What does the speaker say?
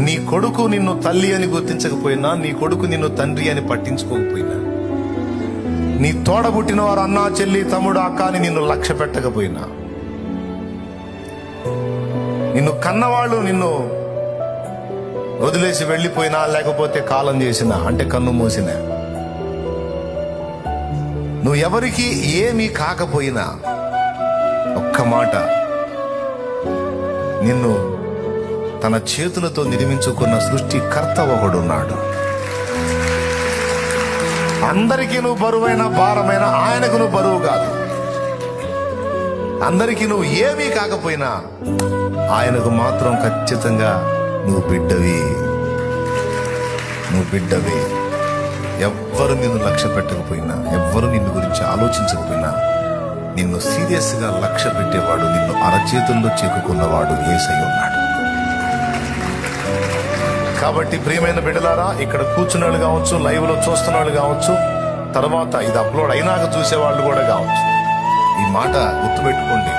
నీ కొడుకు నిన్ను తల్లి అని గుర్తించకపోయినా, నీ కొడుకు నిన్ను తండ్రి అని పట్టించుకోకపోయినా, నీ తోడబుట్టిన వారు అన్నా, చెల్లి, తమ్ముడు, అక్క అని నిన్ను లక్ష్య పెట్టకపోయినా, నిన్ను కన్నవాళ్ళు నిన్ను వదిలేసి వెళ్ళిపోయినా, లేకపోతే కాలం చేసినా, అంటే కన్ను మూసినా, నువ్వు ఎవరికి ఏమీ కాకపోయినా, ఒక్క మాట, నిన్ను తన చేతులతో నిర్మించుకున్న సృష్టికర్త ఒకడున్నాడు. అందరికీ నువ్వు బరువైన, భారమైన, ఆయనకు నువ్వు బరువు కాదు. అందరికీ నువ్వు ఏమీ కాకపోయినా, ఆయనకు మాత్రం ఖచ్చితంగా నువ్వు బిడ్డవి. నువ్వు బిడ్డవి. ఎవ్వరు నిన్ను లక్ష్య పెట్టకపోయినా, ఎవ్వరు నిన్ను గురించి ఆలోచించకపోయినా, నిన్ను సీరియస్ గా లక్ష్య పెట్టేవాడు, నిన్ను అరచేతుల్లో చిక్కుకున్నవాడు యేసయ్య ఉన్నాడు. కాబట్టి ప్రియమైన బిడ్డలారా, ఇక్కడ కూర్చున్న వాళ్ళు కావచ్చు, లైవ్ లో చూస్తున్న వాళ్ళు కావచ్చు, తర్వాత ఇది అప్లోడ్ అయినాక చూసేవాళ్ళు కూడా కావచ్చు, ఈ మాట గుర్తుపెట్టుకోండి.